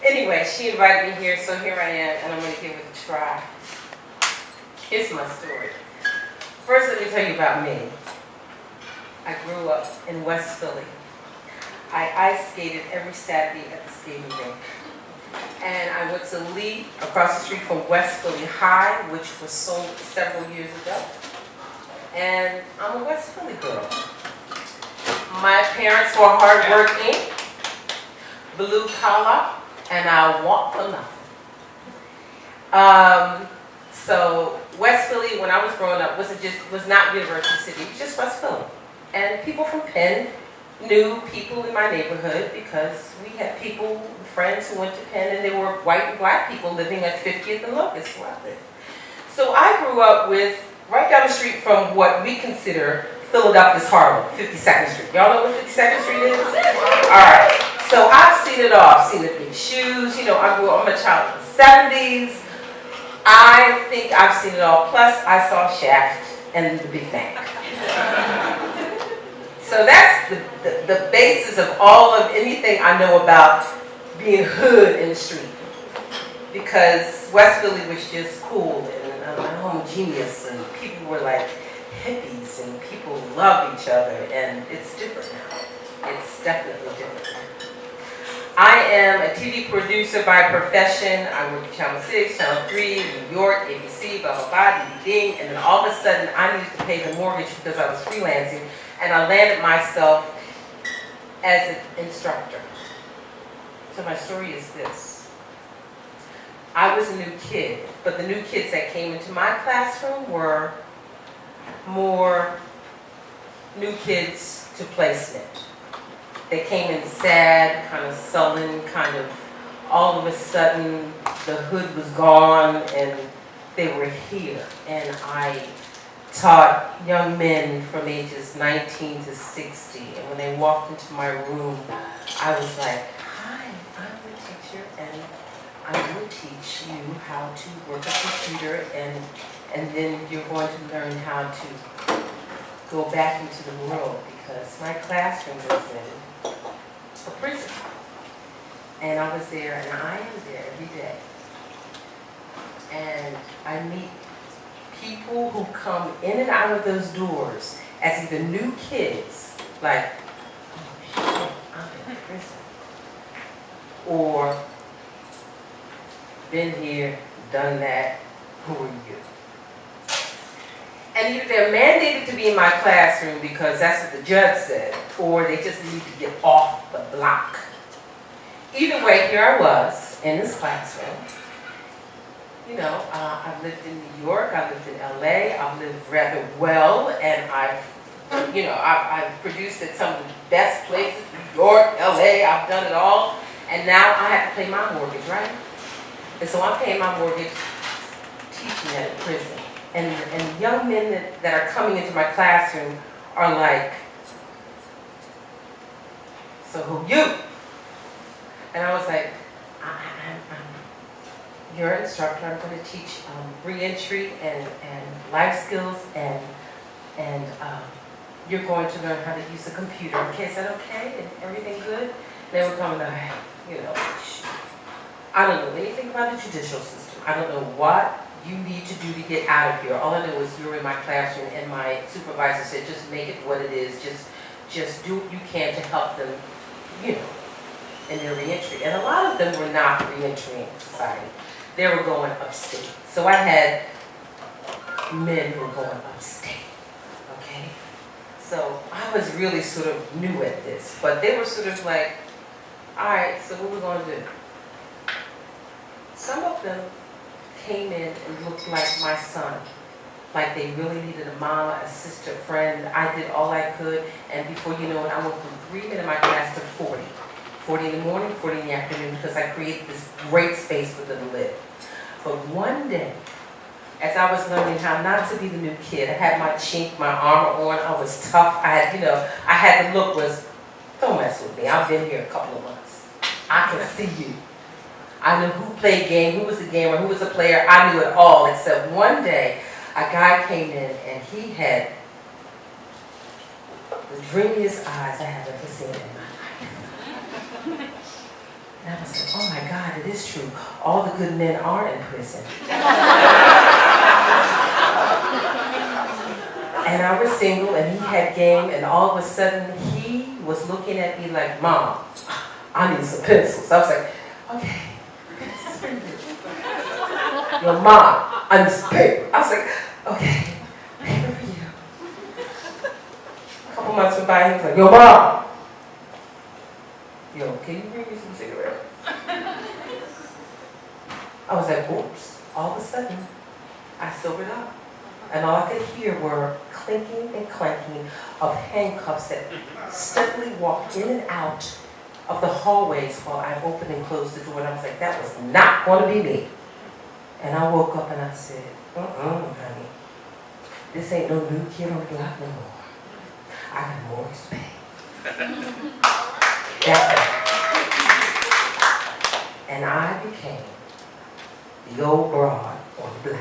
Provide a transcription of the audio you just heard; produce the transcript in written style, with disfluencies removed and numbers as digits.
Anyway, she invited me here, so here I am, and I'm going to give it a try. Here's my story. First, let me tell you about me. I grew up in West Philly. I ice skated every Saturday at the skating rink. And I went to Lee, across the street from West Philly High, which was sold several years ago. And I'm a West Philly girl. My parents were hardworking, blue collar, and I want for nothing. So West Philly, when I was growing up, was not University City. It was just West Philly. And people from Penn knew people in my neighborhood because we had friends who went to Penn, and they were white and black people living at 50th and Locust where I lived. So I grew up with, right down the street from what we consider Philadelphia's Harlem, 52nd Street. Y'all know what 52nd Street is? All right. So I've seen it all. I've seen the big shoes. I'm a child of the 70s. I think I've seen it all. Plus, I saw Shaft and the Big Bang. So that's the basis of all of anything I know about being hood in the street. Because West Philly was just cool and homogeneous, and people were like hippies, and people loved each other, and it's different now. It's definitely different now. I am a TV producer by profession. I work at Channel 6, Channel 3, New York, ABC, blah, blah, blah, ding. And then all of a sudden, I needed to pay the mortgage because I was freelancing. And I landed myself as an instructor. So my story is this. I was a new kid, but the new kids that came into my classroom were more new kids to placement. They came in sad, kind of sullen, kind of all of a sudden the hood was gone and they were here. And I taught young men from ages 19 to 60. And when they walked into my room, I was like, hi, I'm the teacher, and I'm going to teach you how to work a computer, and then you're going to learn how to go back into the world, because my classroom was in a prison. And I was there, and I am there every day. And I meet people who come in and out of those doors as either new kids, like, oh shit, I'm in prison, or been here, done that, who are you? And either they're mandated to be in my classroom because that's what the judge said, or they just need to get off the block. Either way, here I was in this classroom. I've lived in New York, I've lived in LA, I've lived rather well, and I've produced at some of the best places, New York, LA, I've done it all, and now I have to pay my mortgage, right? And so I'm paying my mortgage teaching at a prison. And young men that are coming into my classroom are like, so who you? And I was like, you're an instructor. I'm going to teach re-entry and life skills, and you're going to learn how to use a computer. Okay, is that okay? And everything good? They were coming like, I don't know anything about the judicial system. I don't know what you need to do to get out of here. All I know is you're in my classroom, and my supervisor said, just make it what it is. Just do what you can to help them, in their re-entry. And a lot of them were not re-entering society. They were going upstate. So I had men who were going upstate, okay? So I was really sort of new at this, but they were sort of like, all right, so what are we going to do? Some of them came in and looked like my son, like they really needed a mama, a sister, a friend. I did all I could, and before you know it, I went from 3 men in my class to 40. 40 in the morning, 40 in the afternoon, because I created this great space for them to live. But one day, as I was learning how not to be the new kid, I had my chink, my armor on, I was tough, I had the look was, don't mess with me, I've been here a couple of months. I can see you. I knew who played game, who was a gamer, who was a player, I knew it all, except one day, a guy came in and he had the dreamiest eyes I have ever seen in my life. And I was like, oh my God, it is true. All the good men are in prison. And I was single and he had game, and all of a sudden he was looking at me like, Mom, I need some pencils. I was like, okay. Your mom, I need some paper. I was like, okay, paper for you. A couple months went by, he was like, yo, Mom. Yo, can you bring me some cigarettes? I was like, oops. All of a sudden, I sobered up. And all I could hear were clinking and clanking of handcuffs that steadily walked in and out of the hallways while I opened and closed the door. And I was like, that was not going to be me. And I woke up and I said, honey, this ain't no new kid on the block no more. I got more to pay. That and I became the old broad on the block.